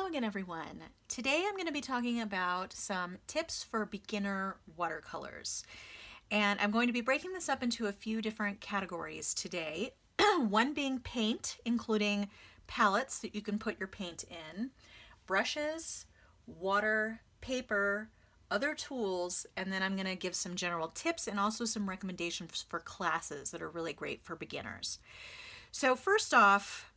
Hello again, everyone. Today I'm going to be talking about some tips for beginner watercolors. And I'm going to be breaking this up into a few different categories today. One being paint, including palettes that you can put your paint in, brushes, water, paper, other tools, and then I'm going to give some general tips and also some recommendations for classes that are really great for beginners. So first off,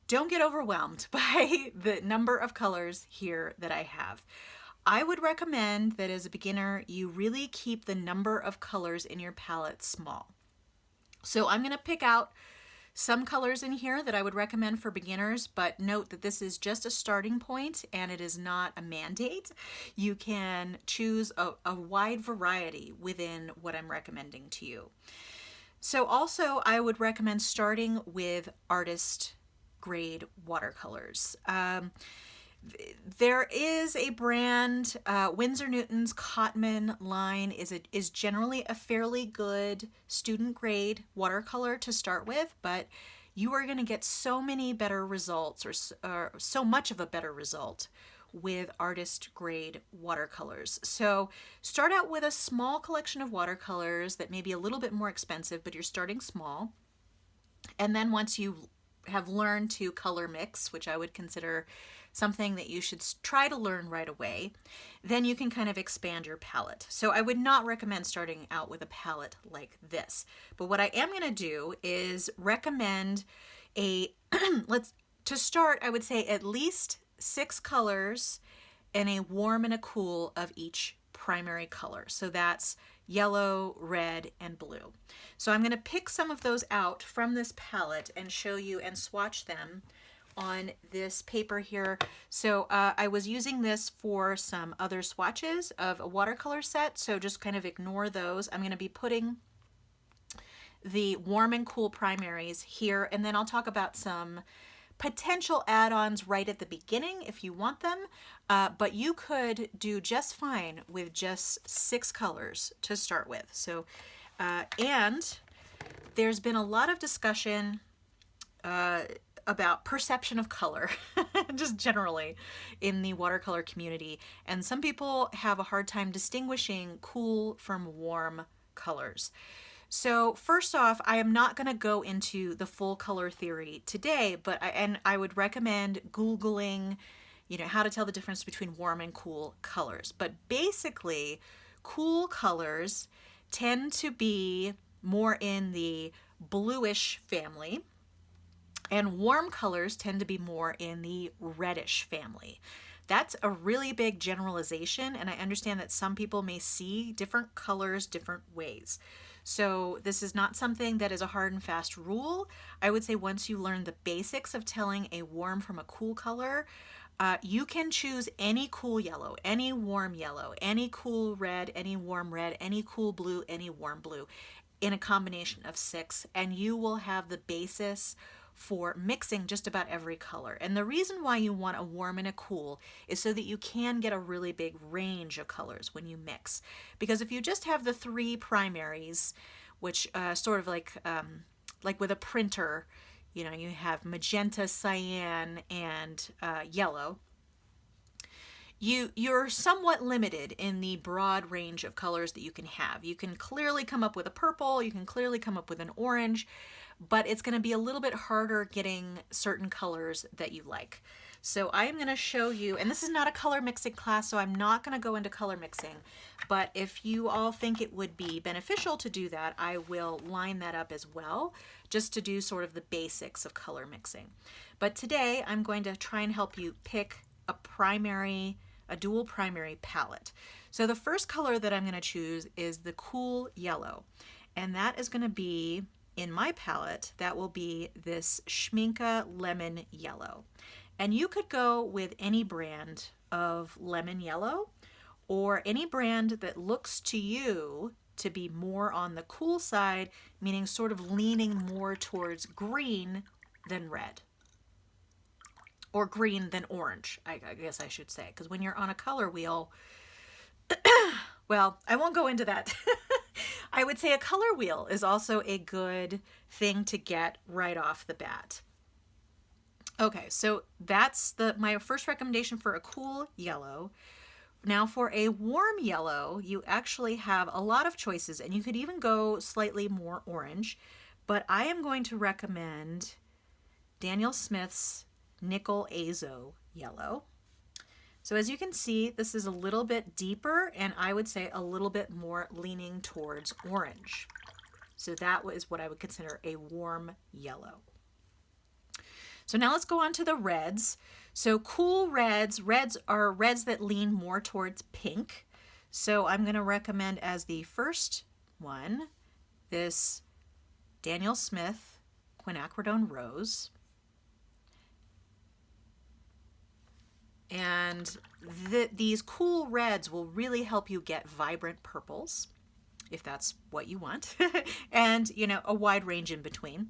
don't get overwhelmed by the number of colors here that I have. I would recommend that as a beginner, you really keep the number of colors in your palette small. So I'm going to pick out some colors in here that I would recommend for beginners, but note that this is just a starting point and it is not a mandate. You can choose a wide variety within what I'm recommending to you. So also I would recommend starting with artist grade watercolors. There is a brand, Winsor Newton's Cotman line is generally a fairly good student grade watercolor to start with, but you are going to get so many better results, or so much of a better result with artist grade watercolors. So start out with a small collection of watercolors that may be a little bit more expensive, but you're starting small. And then once you have learned to color mix, which I would consider something that you should try to learn right away, then you can kind of expand your palette. So I would not recommend starting out with a palette like this. But what I am going to do is recommend to start, I would say at least 6 colors and a warm and a cool of each primary color. So that's yellow, red, and blue. So I'm going to pick some of those out from this palette and show you and swatch them on this paper here. So I was using this for some other swatches of a watercolor set, so just kind of ignore those. I'm going to be putting the warm and cool primaries here, and then I'll talk about some potential add-ons right at the beginning if you want them, but you could do just fine with just 6 colors to start with. So, and there's been a lot of discussion about perception of color, just generally in the watercolor community, and some people have a hard time distinguishing cool from warm colors. So first off, I am not going to go into the full color theory today, but I would recommend Googling, how to tell the difference between warm and cool colors. But basically, cool colors tend to be more in the bluish family, and warm colors tend to be more in the reddish family. That's a really big generalization, and I understand that some people may see different colors different ways. So this is not something that is a hard and fast rule. I would say once you learn the basics of telling a warm from a cool color, you can choose any cool yellow, any warm yellow, any cool red, any warm red, any cool blue, any warm blue in a combination of 6, and you will have the basis for mixing just about every color. And the reason why you want a warm and a cool is so that you can get a really big range of colors when you mix. Because if you just have the 3 primaries, which sort of like with a printer, you have magenta, cyan, and yellow, you're somewhat limited in the broad range of colors that you can have. You can clearly come up with a purple, you can clearly come up with an orange, but it's going to be a little bit harder getting certain colors that you like. So I am going to show you, and this is not a color mixing class, so I'm not going to go into color mixing, but if you all think it would be beneficial to do that, I will line that up as well, just to do sort of the basics of color mixing. But today I'm going to try and help you pick a dual primary palette. So the first color that I'm going to choose is the cool yellow, and that is going to be, in my palette, that will be this Schminke lemon yellow. And you could go with any brand of lemon yellow or any brand that looks to you to be more on the cool side, meaning sort of leaning more towards green than red. Or green than orange, I guess I should say, because when you're on a color wheel, well, I won't go into that. I would say a color wheel is also a good thing to get right off the bat. Okay, so that's my first recommendation for a cool yellow. Now for a warm yellow, you actually have a lot of choices, and you could even go slightly more orange, but I am going to recommend Daniel Smith's Nickel Azo yellow. So as you can see, this is a little bit deeper, and I would say a little bit more leaning towards orange. So that is what I would consider a warm yellow. So now let's go on to the reds. So cool reds are reds that lean more towards pink. So I'm going to recommend as the first one this Daniel Smith Quinacridone Rose. And these cool reds will really help you get vibrant purples, if that's what you want, and a wide range in between.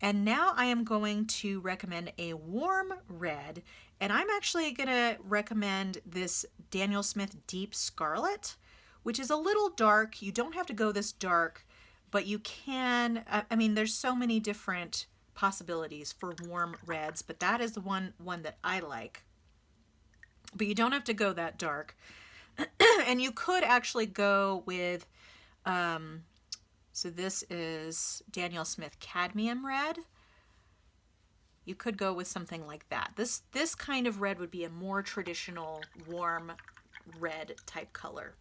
And now I am going to recommend a warm red, and I'm actually going to recommend this Daniel Smith Deep Scarlet, which is a little dark. You don't have to go this dark, but you can. I mean, there's so many different possibilities for warm reds, but that is the one that I like. But you don't have to go that dark. And you could actually go with, so this is Daniel Smith Cadmium Red. You could go with something like that. This kind of red would be a more traditional warm red type color.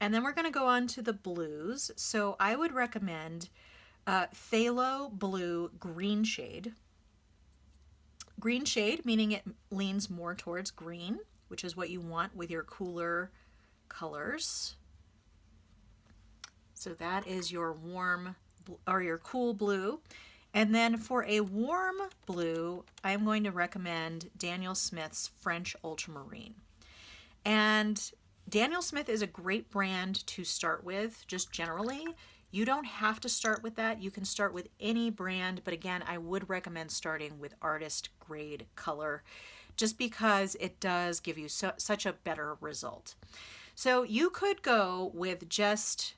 And then we're going to go on to the blues. So I would recommend Phthalo Blue Green Shade. Green shade, meaning it leans more towards green, which is what you want with your cooler colors. So that is your warm or your cool blue. And then for a warm blue, I'm going to recommend Daniel Smith's French Ultramarine. And Daniel Smith is a great brand to start with, just generally. You don't have to start with that. You can start with any brand, but again, I would recommend starting with artist grade color just because it does give you such a better result. So you could go with just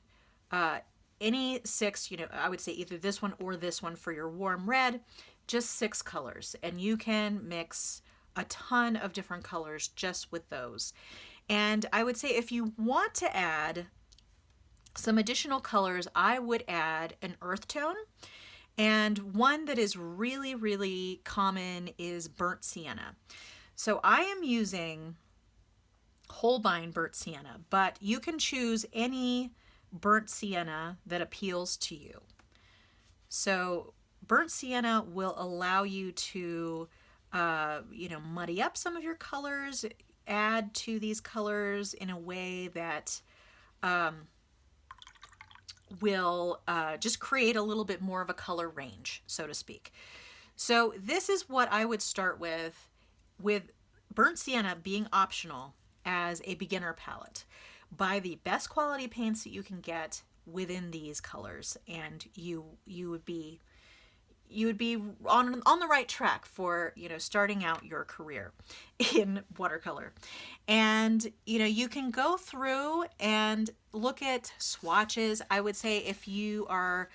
any 6, I would say either this one or this one for your warm red, just 6 colors, and you can mix a ton of different colors just with those. And I would say if you want to add some additional colors, I would add an earth tone. And one that is really, really common is burnt sienna. So I am using Holbein burnt sienna, but you can choose any burnt sienna that appeals to you. So burnt sienna will allow you to, muddy up some of your colors, add to these colors in a way that will just create a little bit more of a color range, so to speak. So this is what I would start with burnt sienna being optional as a beginner palette. Buy the best quality paints that you can get within these colors, and you would be on the right track for starting out your career in watercolor. And you can go through and look at swatches. I would say if you are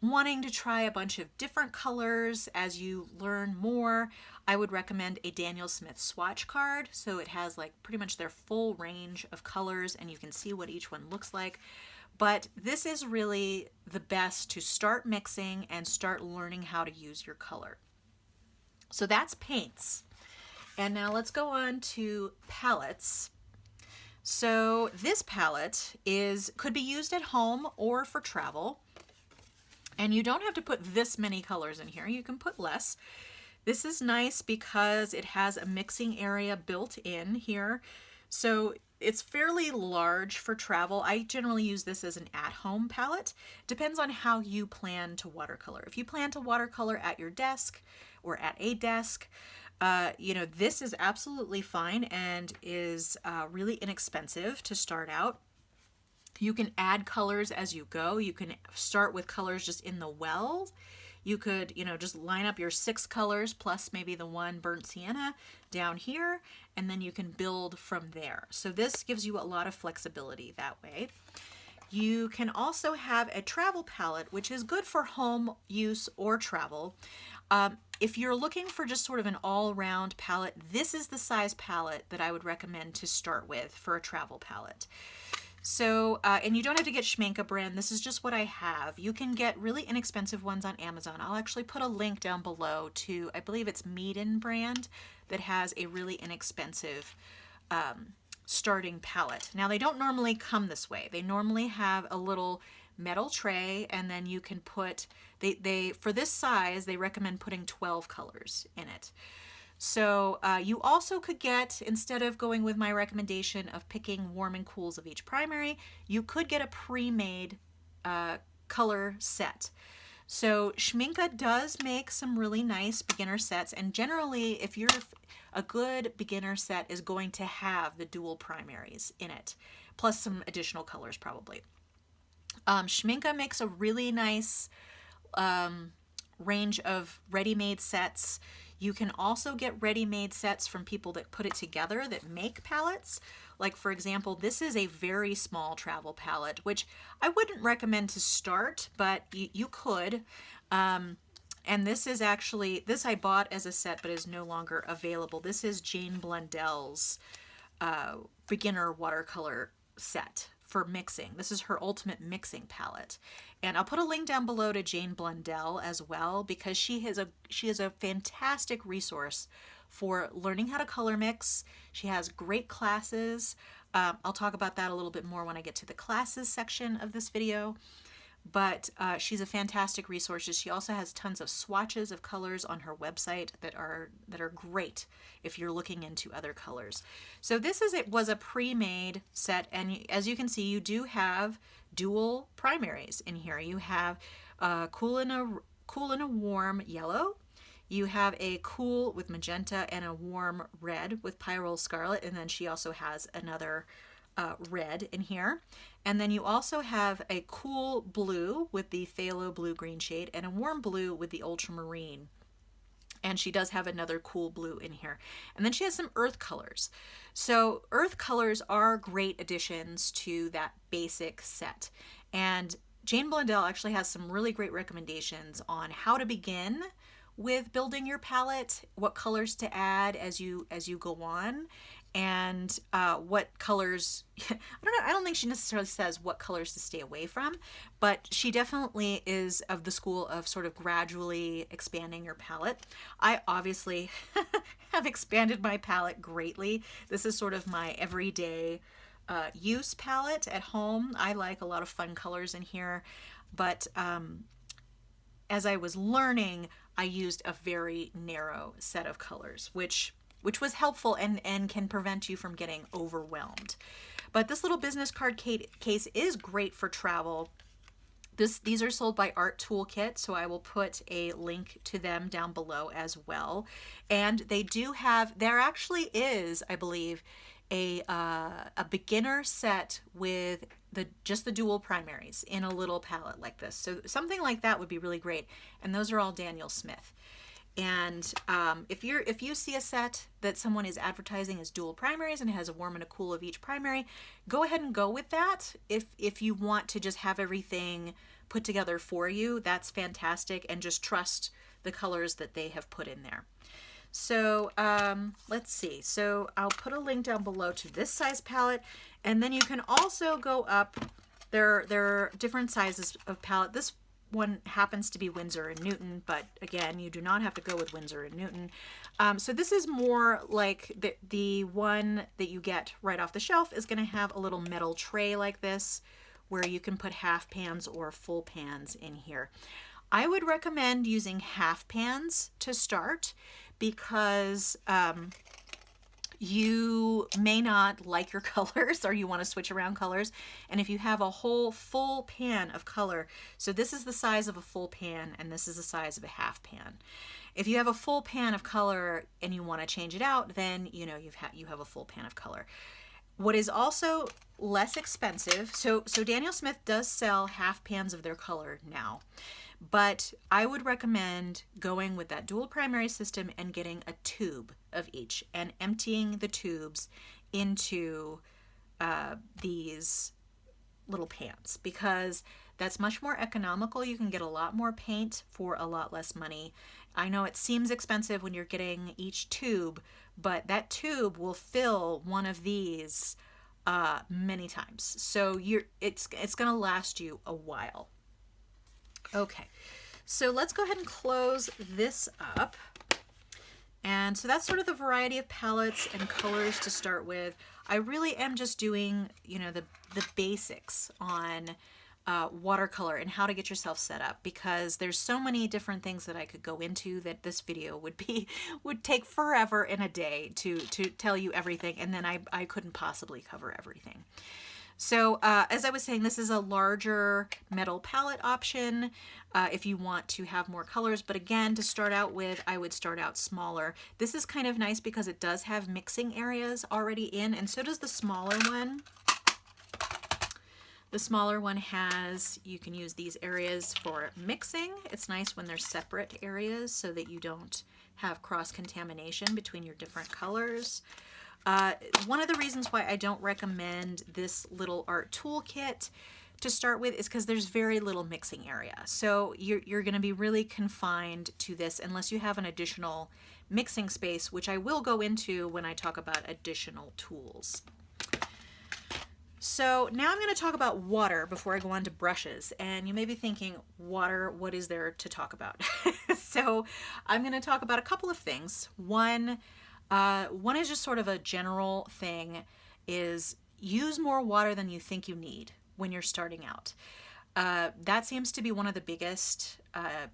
wanting to try a bunch of different colors as you learn more, I would recommend a Daniel Smith swatch card. So it has like pretty much their full range of colors and you can see what each one looks like. But this is really the best to start mixing and start learning how to use your color. So that's paints. And now let's go on to palettes. So this palette could be used at home or for travel. And you don't have to put this many colors in here. You can put less. This is nice because it has a mixing area built in here. So it's fairly large for travel. I generally use this as an at-home palette. Depends on how you plan to watercolor. If you plan to watercolor at your desk or at a desk, this is absolutely fine and is really inexpensive to start out. You can add colors as you go. You can start with colors just in the well. You could, just line up your 6 colors plus maybe the one burnt sienna down here, and then you can build from there. So this gives you a lot of flexibility that way. You can also have a travel palette, which is good for home use or travel. if you're looking for just sort of an all-around palette, this is the size palette that I would recommend to start with for a travel palette. So, and you don't have to get Schminke brand. This is just what I have. You can get really inexpensive ones on Amazon. I'll actually put a link down below to, I believe it's Meeden brand, that has a really inexpensive starting palette. Now, they don't normally come this way. They normally have a little metal tray, and then you can put, they for this size, they recommend putting 12 colors in it. So you also could get, instead of going with my recommendation of picking warm and cools of each primary, you could get a pre-made color set. So Schminke does make some really nice beginner sets, and generally if you're a good beginner set is going to have the dual primaries in it, plus some additional colors probably. Schminke makes a really nice range of ready-made sets. You can also get ready-made sets from people that put it together that make palettes. Like for example, this is a very small travel palette, which I wouldn't recommend to start, but you could. And this is actually, this I bought as a set, but is no longer available. This is Jane Blundell's beginner watercolor set for mixing. This is her ultimate mixing palette. And I'll put a link down below to Jane Blundell as well, because she is a fantastic resource for learning how to color mix. She has great classes. I'll talk about that a little bit more when I get to the classes section of this video. But she's a fantastic resource. She also has tons of swatches of colors on her website that are great if you're looking into other colors. So this was a pre-made set, and as you can see, you do have dual primaries in here. You have cool in a warm yellow. You have a cool with magenta and a warm red with Pyrrole Scarlet, and then she also has another red in here. And then you also have a cool blue with the phthalo blue-green shade and a warm blue with the ultramarine. And she does have another cool blue in here. And then she has some earth colors. So earth colors are great additions to that basic set. And Jane Blundell actually has some really great recommendations on how to begin with building your palette, what colors to add as you go on, and what colors, I don't think she necessarily says what colors to stay away from, but she definitely is of the school of sort of gradually expanding your palette. I obviously have expanded my palette greatly. This is sort of my everyday use palette at home. I like a lot of fun colors in here, but as I was learning, I used a very narrow set of colors, which was helpful and can prevent you from getting overwhelmed. But this little business card case is great for travel. These are sold by Art Toolkit, so I will put a link to them down below as well. And they do have, there actually is, I believe, a beginner set with just the dual primaries in a little palette like this. So something like that would be really great. And those are all Daniel Smith. And if you see a set that someone is advertising as dual primaries and has a warm and a cool of each primary, go ahead and go with that. If you want to just have everything put together for you, that's fantastic, and just trust the colors that they have put in there. So let's see. So I'll put a link down below to this size palette, and then you can also go up. There are different sizes of palette. This one happens to be Winsor and Newton, but again, you do not have to go with Winsor and Newton. So this is more like the one that you get right off the shelf is going to have a little metal tray like this, where you can put half pans or full pans in here. I would recommend using half pans to start, because you may not like your colors, or you want to switch around colors. And if you have a whole full pan of color, so this is the size of a full pan and this is the size of a half pan. If you have a full pan of color and you want to change it out, then you have a full pan of color. What is also less expensive, so Daniel Smith does sell half pans of their color now. But I would recommend going with that dual primary system and getting a tube of each and emptying the tubes into these little pans, because that's much more economical. You can get a lot more paint for a lot less money, I know it seems expensive when you're getting each tube, but that tube will fill one of these many times. So it's going to last you a while. Okay, so let's go ahead and close this up. And so that's sort of the variety of palettes and colors to start with. I really am just doing, you know, the basics on watercolor and how to get yourself set up, because there's so many different things that I could go into that this video would take forever in a day to tell you everything, and then I couldn't possibly cover everything. So as I was saying, this is a larger metal palette option if you want to have more colors. But again, to start out with, I would start out smaller. This is kind of nice because it does have mixing areas already in, and so does the smaller one. The smaller one has, you can use these areas for mixing. It's nice when they're separate areas so that you don't have cross-contamination between your different colors. One of the reasons why I don't recommend this little art toolkit to start with is because there's very little mixing area. So you're going to be really confined to this unless you have an additional mixing space, which I will go into when I talk about additional tools. So now I'm going to talk about water before I go on to brushes. And you may be thinking, water, what is there to talk about? So I'm going to talk about a couple of things. One is just sort of a general thing, is use more water than you think you need when you're starting out. That seems to be one of the biggest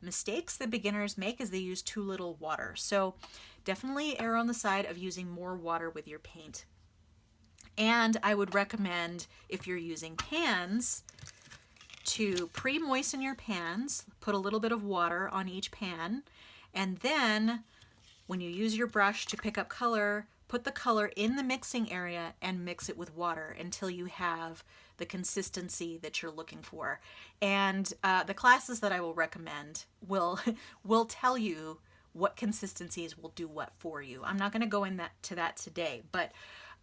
mistakes that beginners make, is they use too little water. So definitely err on the side of using more water with your paint. And I would recommend, if you're using pans, to pre-moisten your pans, put a little bit of water on each pan, and then when you use your brush to pick up color, put the color in the mixing area and mix it with water until you have the consistency that you're looking for. And the classes that I will recommend will tell you what consistencies will do what for you. I'm not going to go into that today, but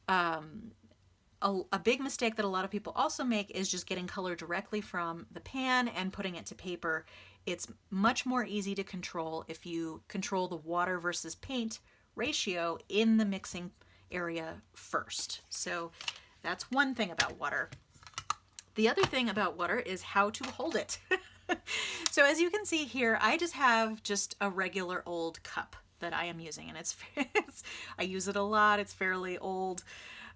a big mistake that a lot of people also make is just getting color directly from the pan and putting it to paper. It's much more easy to control if you control the water versus paint ratio in the mixing area first. So that's one thing about water. The other thing about water is how to hold it. So as you can see here, I just have a regular old cup that I am using, and I use it a lot. It's fairly old.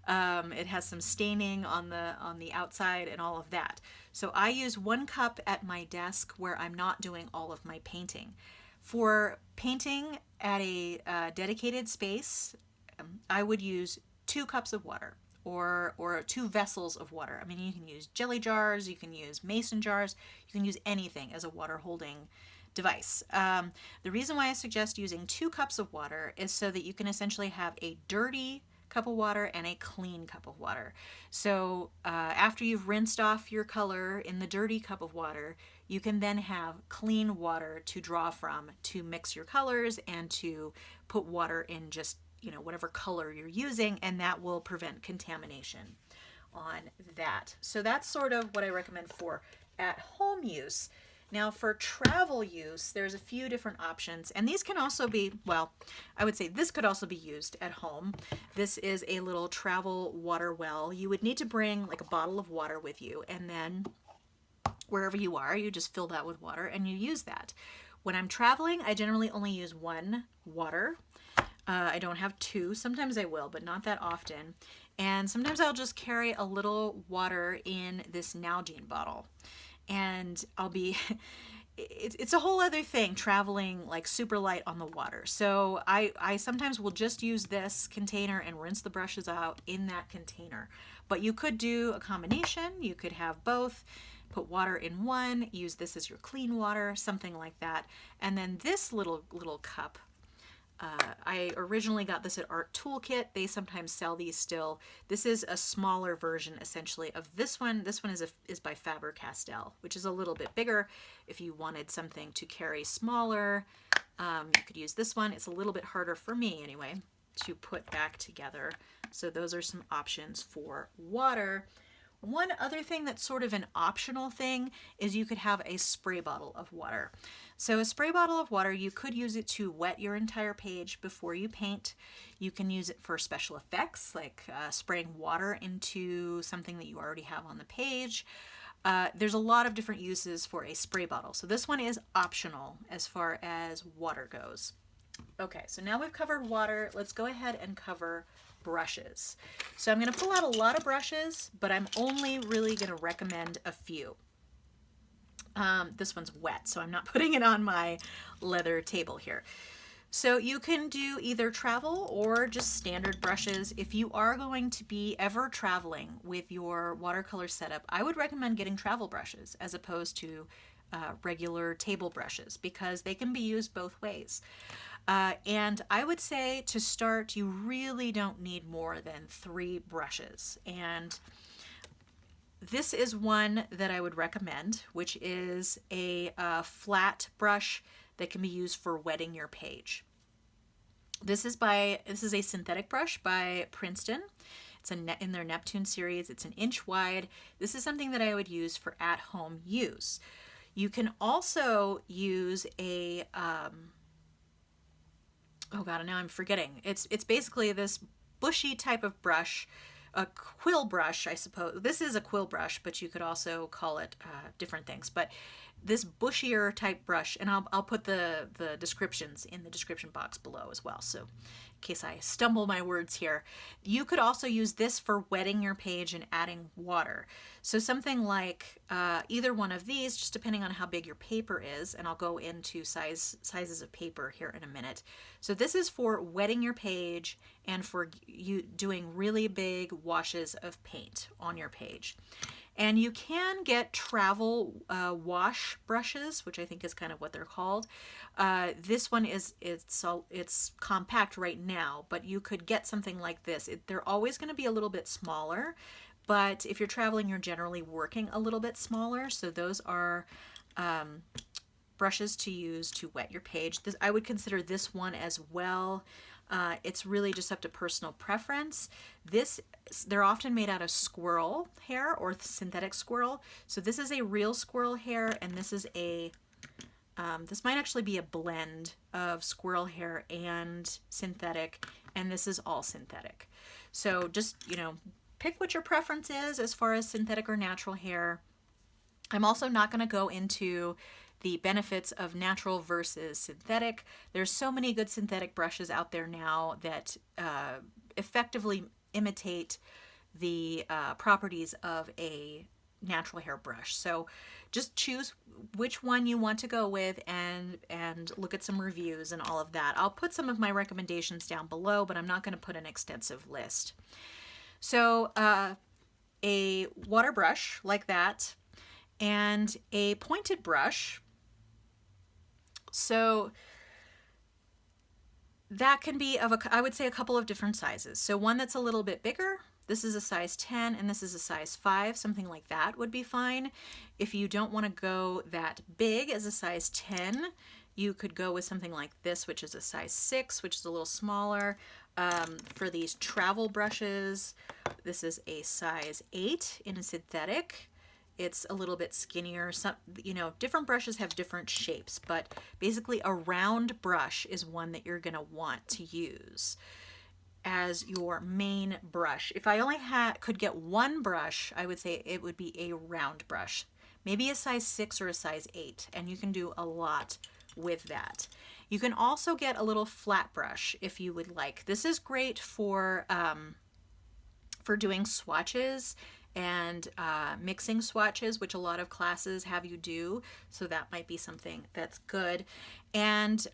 It has some staining on the outside and all of that. So I use one cup at my desk where I'm not doing all of my painting. For painting at a dedicated space, I would use 2 cups of water or 2 vessels of water. I mean, you can use jelly jars, you can use mason jars, you can use anything as a water holding device. The reason why I suggest using 2 cups of water is so that you can essentially have a dirty cup of water and a clean cup of water. So after you've rinsed off your color in the dirty cup of water, you can then have clean water to draw from to mix your colors and to put water in just, you know, whatever color you're using, and that will prevent contamination on that. So that's sort of what I recommend for at-home use. Now for travel use, there's a few different options, and these can also be, well, I would say this could also be used at home. This is a little travel water well. You would need to bring like a bottle of water with you, and then wherever you are, you just fill that with water and you use that. When I'm traveling, I generally only use 1 water. I don't have 2. Sometimes I will, but not that often. And sometimes I'll just carry a little water in this Nalgene bottle. And it's a whole other thing traveling like super light on the water. So I sometimes will just use this container and rinse the brushes out in that container. But you could do a combination. You could have both. Put water in one, use this as your clean water, something like that. And then this little cup, I originally got this at Art Toolkit. They sometimes sell these still. This is a smaller version, essentially, of this one. This one is by Faber-Castell, which is a little bit bigger. If you wanted something to carry smaller, you could use this one. It's a little bit harder for me, anyway, to put back together. So those are some options for water. One other thing that's sort of an optional thing is you could have a spray bottle of water. So a spray bottle of water, you could use it to wet your entire page before you paint. You can use it for special effects, like spraying water into something that you already have on the page. There's a lot of different uses for a spray bottle. So this one is optional as far as water goes. Okay, so now we've covered water. Let's go ahead and cover brushes. So I'm going to pull out a lot of brushes, but I'm only really going to recommend a few. This one's wet, so I'm not putting it on my leather table here. So you can do either travel or just standard brushes. If you are going to be ever traveling with your watercolor setup, I would recommend getting travel brushes as opposed to regular table brushes because they can be used both ways. And I would say to start, you really don't need more than 3 brushes. And this is one that I would recommend, which is a flat brush that can be used for wetting your page. This is a synthetic brush by Princeton. It's in their Neptune series. It's an inch wide. This is something that I would use for at-home use. You can also use a oh god, now I'm forgetting. It's basically this bushy type of brush, a quill brush, I suppose. This is a quill brush, but you could also call it different things. But this bushier type brush, and I'll put the descriptions in the description box below as well. So in case I stumble my words here, you could also use this for wetting your page and adding water. So something like either one of these, just depending on how big your paper is, and I'll go into sizes of paper here in a minute. So this is for wetting your page and for you doing really big washes of paint on your page. And you can get travel wash brushes, which I think is kind of what they're called. This one it's compact right now, but you could get something like this. They're always going to be a little bit smaller, but if you're traveling, you're generally working a little bit smaller. So those are brushes to use to wet your page. I would consider this one as well. It's really just up to personal preference. They're often made out of squirrel hair or synthetic squirrel. So this is a real squirrel hair, and this is this might actually be a blend of squirrel hair and synthetic, and this is all synthetic. So just, pick what your preference is as far as synthetic or natural hair. I'm also not going to go into the benefits of natural versus synthetic. There's so many good synthetic brushes out there now that effectively imitate the properties of a natural hair brush. So just choose which one you want to go with and look at some reviews and all of that. I'll put some of my recommendations down below, but I'm not going to put an extensive list. So a water brush like that and a pointed brush. So that can be I would say a couple of different sizes. So one that's a little bit bigger, this is a size 10 and this is a size 5, something like that would be fine. If you don't want to go that big as a size 10, you could go with something like this, which is a size 6, which is a little smaller. For these travel brushes, this is a size 8 in a synthetic. It's a little bit skinnier. Some, different brushes have different shapes, but basically a round brush is one that you're going to want to use as your main brush. If I only could get one brush, I would say it would be a round brush, maybe a size 6 or a size 8, and you can do a lot with that. You can also get a little flat brush if you would like. This is great for doing swatches and mixing swatches, which a lot of classes have you do. So that might be something that's good. And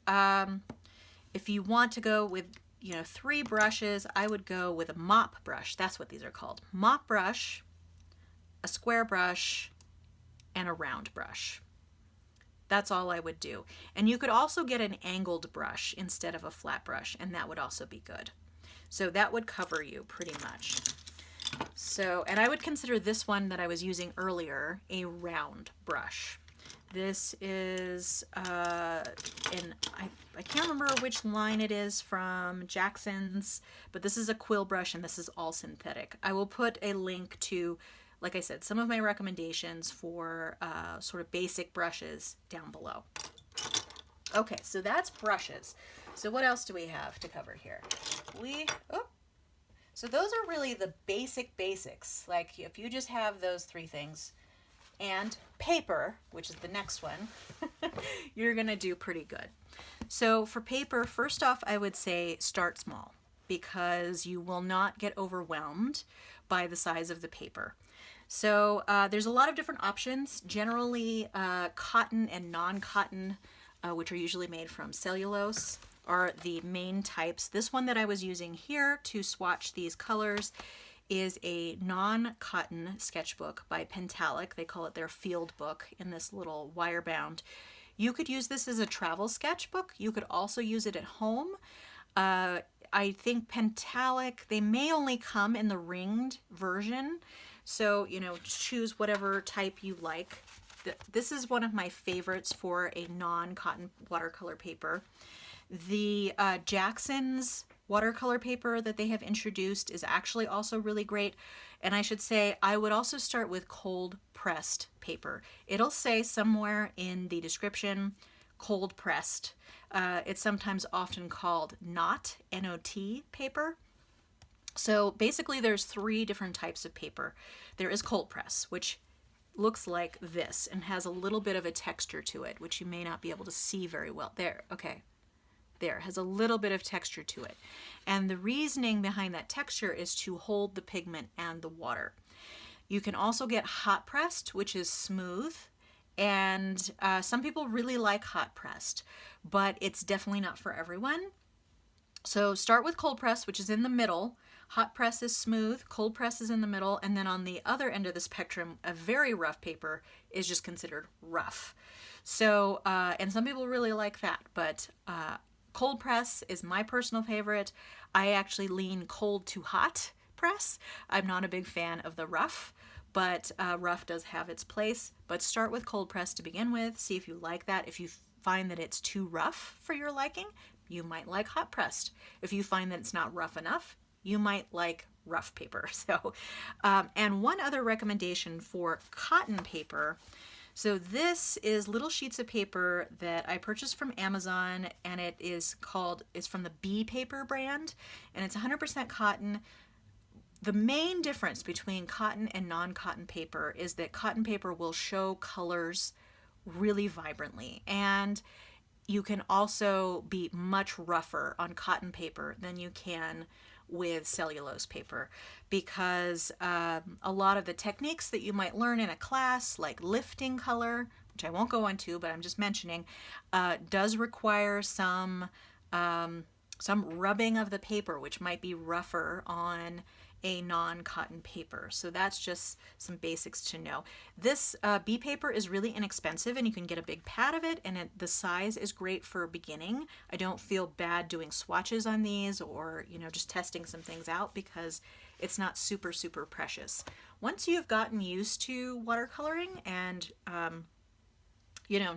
if you want to go with 3 brushes, I would go with a mop brush. That's what these are called. Mop brush, a square brush, and a round brush. That's all I would do. And you could also get an angled brush instead of a flat brush, and that would also be good. So that would cover you pretty much. So, and I would consider this one that I was using earlier a round brush. This is, I can't remember which line it is from Jackson's, but this is a quill brush and this is all synthetic. I will put a link to like I said, some of my recommendations for sort of basic brushes down below. Okay, so that's brushes. So what else do we have to cover here? So those are really the basics. Like if you just have those three things and paper, which is the next one, you're gonna do pretty good. So for paper, first off, I would say start small because you will not get overwhelmed by the size of the paper. So there's a lot of different options. Generally, cotton and non-cotton, which are usually made from cellulose, are the main types. This one that I was using here to swatch these colors is a non-cotton sketchbook by Pentalic. They call it their field book in this little wire bound. You could use this as a travel sketchbook. You could also use it at home. I think Pentalic, they may only come in the ringed version. So, you know, choose whatever type you like. This is one of my favorites for a non-cotton watercolor paper. The Jackson's watercolor paper that they have introduced is actually also really great. And I should say, I would also start with cold pressed paper. It'll say somewhere in the description, cold pressed. It's sometimes often called knot, N-O-T paper. So basically there's three different types of paper. There is cold press, which looks like this and has a little bit of a texture to it, which you may not be able to see very well. There, okay. There, has a little bit of texture to it. And the reasoning behind that texture is to hold the pigment and the water. You can also get hot pressed, which is smooth. And some people really like hot pressed, but it's definitely not for everyone. So start with cold press, which is in the middle. Hot press is smooth, cold press is in the middle, and then on the other end of the spectrum, a very rough paper is just considered rough. So, and some people really like that, but cold press is my personal favorite. I actually lean cold to hot press. I'm not a big fan of the rough, but rough does have its place. But start with cold press to begin with, see if you like that. If you find that it's too rough for your liking, you might like hot pressed. If you find that it's not rough enough, you might like rough paper. So, and one other recommendation for cotton paper. So this is little sheets of paper that I purchased from Amazon, and it's from the Bee Paper brand, and it's 100% cotton. The main difference between cotton and non-cotton paper is that cotton paper will show colors really vibrantly, and you can also be much rougher on cotton paper than you can with cellulose paper, because a lot of the techniques that you might learn in a class, like lifting color, which I won't go into, but I'm just mentioning, does require some rubbing of the paper, which might be rougher on a non-cotton paper. So that's just some basics to know. This Bee paper is really inexpensive, and you can get a big pad of it, and the size is great for beginning. I don't feel bad doing swatches on these, or just testing some things out, because it's not super precious. Once you've gotten used to watercoloring and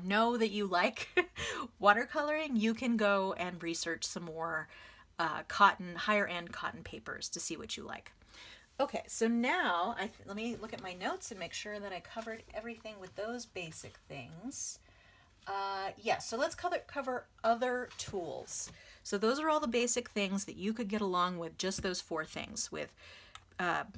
know that you like watercoloring, you can go and research some more higher end cotton papers to see what you like. Okay, so now let me look at my notes and make sure that I covered everything with those basic things. So let's cover other tools. So those are all the basic things that you could get along with just those four things, with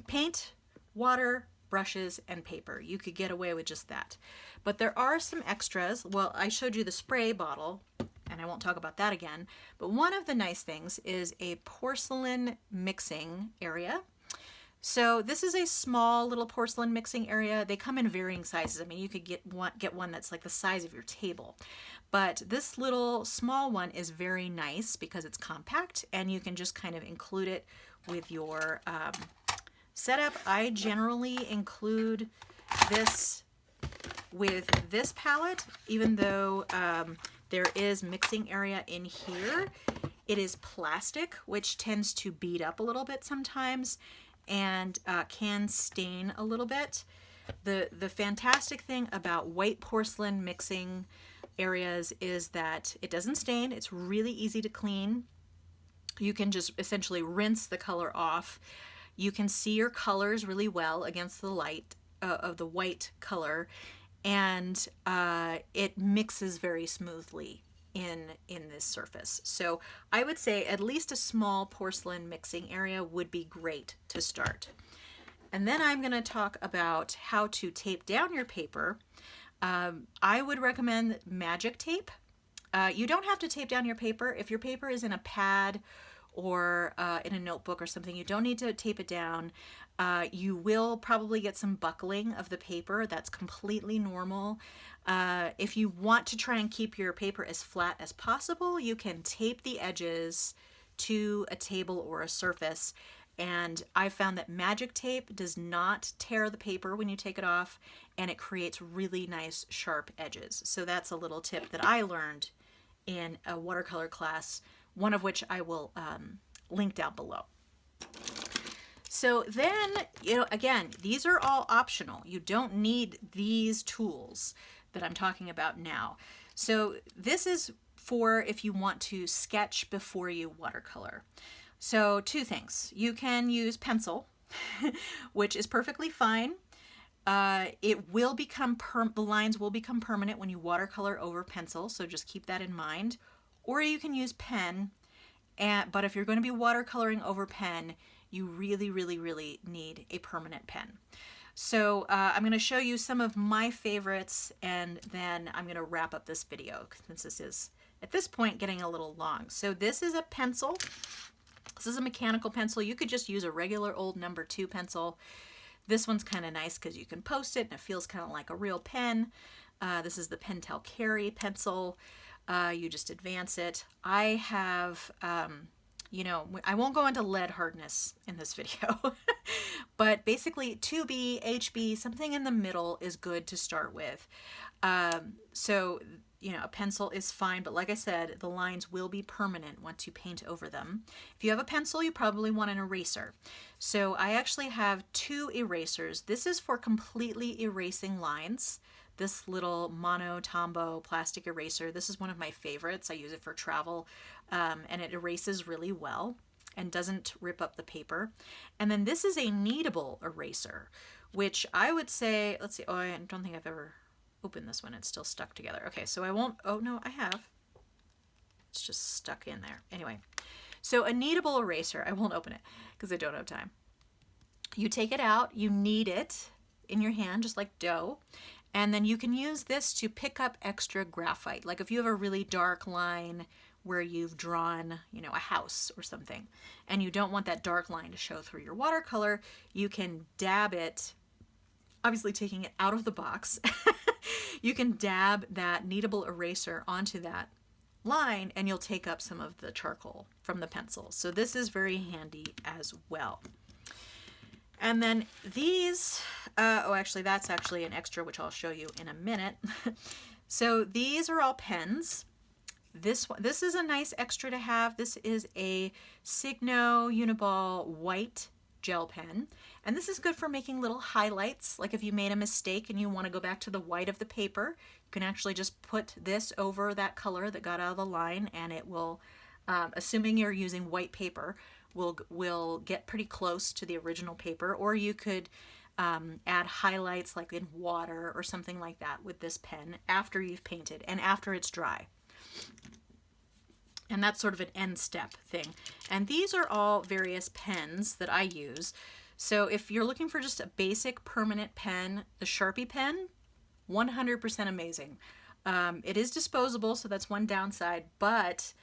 paint, water, brushes, and paper. You could get away with just that. But there are some extras. Well, I showed you the spray bottle, and I won't talk about that again. But one of the nice things is a porcelain mixing area. So this is a small little porcelain mixing area. They come in varying sizes. I mean, you could get one that's like the size of your table. But this little small one is very nice because it's compact, and you can just kind of include it with your setup. I generally include this with this palette, even though there is mixing area in here. It is plastic, which tends to bead up a little bit sometimes, and can stain a little bit. The fantastic thing about white porcelain mixing areas is that it doesn't stain. It's really easy to clean. You can just essentially rinse the color off. You can see your colors really well against the light of the white color, and it mixes very smoothly in this surface. So I would say at least a small porcelain mixing area would be great to start. And then I'm going to talk about how to tape down your paper. I would recommend magic tape. You don't have to tape down your paper. If your paper is in a pad or in a notebook or something, you don't need to tape it down. You will probably get some buckling of the paper. That's completely normal. If you want to try and keep your paper as flat as possible, you can tape the edges to a table or a surface. And I found that magic tape does not tear the paper when you take it off, and it creates really nice sharp edges. So that's a little tip that I learned in a watercolor class, one of which I will link down below. So then, again, these are all optional. You don't need these tools that I'm talking about now. So this is for if you want to sketch before you watercolor. So two things. You can use pencil, which is perfectly fine. It will become the lines will become permanent when you watercolor over pencil, so just keep that in mind. Or you can use pen, but if you're going to be watercoloring over pen, you really, really, really need a permanent pen. So I'm going to show you some of my favorites, and then I'm going to wrap up this video since this is, at this point, getting a little long. So this is a pencil. This is a mechanical pencil. You could just use a regular old number 2 pencil. This one's kind of nice because you can post it and it feels kind of like a real pen. This is the Pentel Carry pencil. You just advance it. I have, I won't go into lead hardness in this video, but basically 2B, HB, something in the middle is good to start with. So a pencil is fine, but like I said, the lines will be permanent once you paint over them. If you have a pencil, you probably want an eraser. So I actually have 2 erasers. This is for completely erasing lines. This little Mono Tombow plastic eraser. This is one of my favorites. I use it for travel, and it erases really well and doesn't rip up the paper. And then this is a kneadable eraser, which I would say, let's see, I don't think I've ever open this one. It's still stuck together. Okay, so I won't, oh no, I have. It's just stuck in there. Anyway, so a kneadable eraser, I won't open it because I don't have time. You take it out, you knead it in your hand just like dough, and then you can use this to pick up extra graphite. Like if you have a really dark line where you've drawn, a house or something, and you don't want that dark line to show through your watercolor, you can dab it, obviously taking it out of the box. You can dab that kneadable eraser onto that line and you'll take up some of the charcoal from the pencil. So this is very handy as well. And then these, actually that's actually an extra, which I'll show you in a minute. So these are all pens. This is a nice extra to have. This is a Signo Uniball white gel pen, and this is good for making little highlights. Like if you made a mistake and you want to go back to the white of the paper, you can actually just put this over that color that got out of the line, and it will, assuming you're using white paper, will get pretty close to the original paper. Or you could add highlights like in water or something like that with this pen after you've painted and after it's dry. And that's sort of an end step thing. And these are all various pens that I use. So if you're looking for just a basic permanent pen, the Sharpie pen, 100% amazing. It is disposable, so that's one downside, but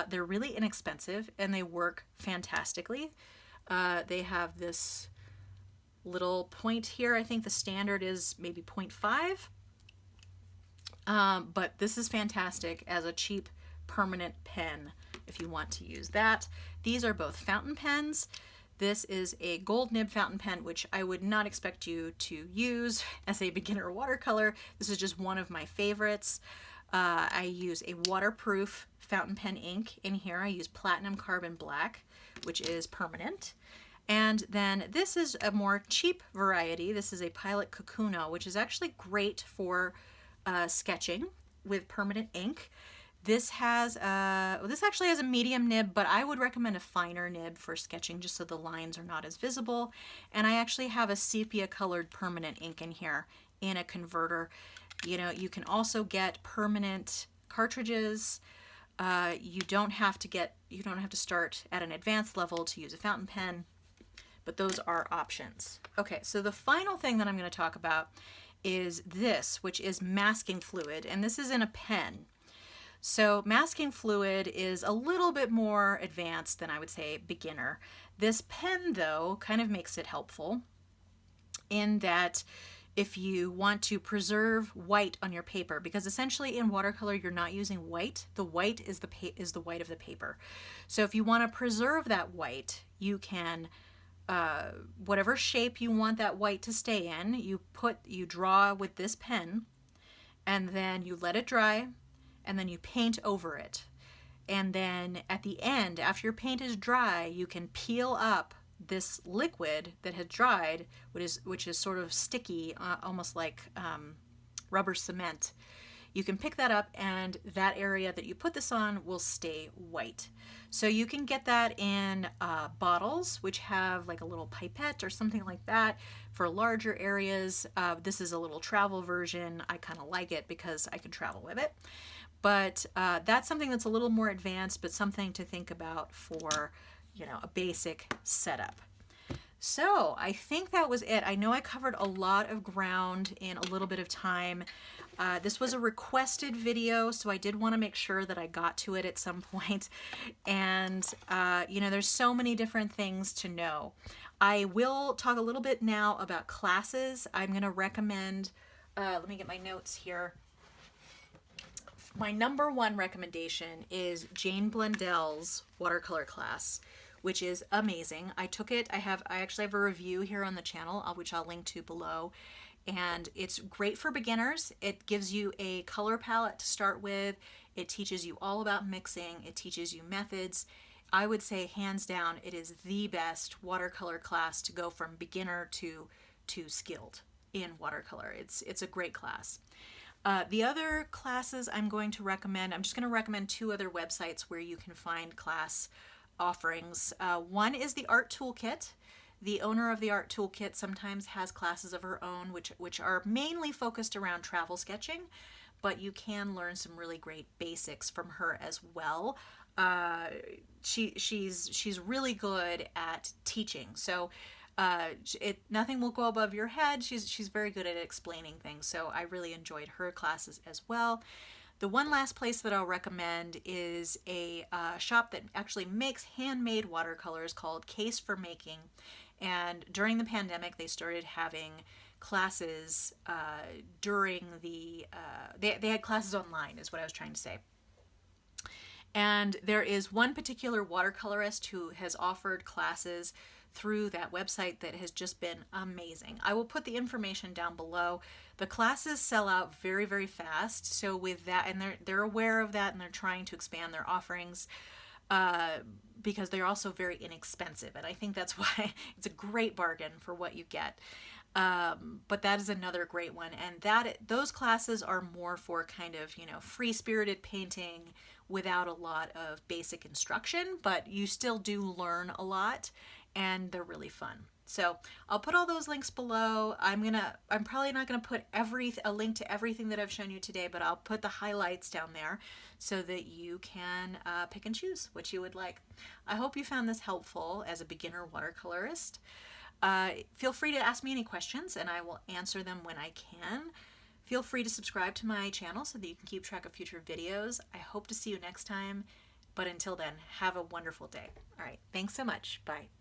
they're really inexpensive and they work fantastically. They have this little point here. I think the standard is maybe 0.5. But this is fantastic as a cheap permanent pen if you want to use that. These are both fountain pens. This is a gold nib fountain pen, which I would not expect you to use as a beginner watercolor. This is just one of my favorites. I use a waterproof fountain pen ink in here. I use platinum carbon black, which is permanent. And then this is a more cheap variety. This is a Pilot Kakuno, which is actually great for sketching with permanent ink. This has this actually has a medium nib, but I would recommend a finer nib for sketching just so the lines are not as visible. And I actually have a sepia colored permanent ink in here in a converter. You know, you can also get permanent cartridges. You don't have to start at an advanced level to use a fountain pen, but those are options. Okay, so the final thing that I'm going to talk about is this, which is masking fluid, and this is in a pen. So masking fluid is a little bit more advanced than I would say beginner. This pen, though, kind of makes it helpful in that if you want to preserve white on your paper, because essentially in watercolor you're not using white. The white is the white of the paper. So if you want to preserve that white, you can whatever shape you want that white to stay in, you draw with this pen, and then you let it dry, and then you paint over it. And then at the end, after your paint is dry, you can peel up this liquid that has dried, which is sort of sticky, almost like rubber cement. You can pick that up, and that area that you put this on will stay white. So you can get that in bottles, which have like a little pipette or something like that for larger areas. This is a little travel version. I kind of like it because I can travel with it. But that's something that's a little more advanced, but something to think about for, you know, a basic setup. So I think that was it. I know I covered a lot of ground in a little bit of time. This was a requested video, so I did want to make sure that I got to it at some point. And, you know, there's so many different things to know. I will talk a little bit now about classes. I'm going to recommend, let me get my notes here. My number one recommendation is Jane Blundell's watercolor class, which is amazing. I took it. I actually have a review here on the channel, which I'll link to below. And it's great for beginners. It gives you a color palette to start with. It teaches you all about mixing. It teaches you methods. I would say hands down, it is the best watercolor class to go from beginner to skilled in watercolor. It's a great class. The other classes I'm going to recommend, I'm just going to recommend two other websites where you can find class offerings. One is the Art Toolkit. The owner of the Art Toolkit sometimes has classes of her own, which are mainly focused around travel sketching, but you can learn some really great basics from her as well. She's really good at teaching, so nothing will go above your head. She's very good at explaining things, so I really enjoyed her classes as well. The one last place that I'll recommend is a shop that actually makes handmade watercolors called Case for Making. And during the pandemic, they started having classes during the, they had classes online is what I was trying to say. And there is one particular watercolorist who has offered classes through that website that has just been amazing. I will put the information down below. The classes sell out very, very fast. So with that, and they're aware of that, and they're trying to expand their offerings because they're also very inexpensive. And I think that's why it's a great bargain for what you get. But that is another great one. And those classes are more for kind of, you know, free-spirited painting without a lot of basic instruction, but you still do learn a lot, and they're really fun. So I'll put all those links below. I'm probably not gonna put a link to everything that I've shown you today, but I'll put the highlights down there so that you can pick and choose what you would like. I hope you found this helpful as a beginner watercolorist. Feel free to ask me any questions and I will answer them when I can. Feel free to subscribe to my channel so that you can keep track of future videos. I hope to see you next time, but until then, have a wonderful day. All right, thanks so much. Bye.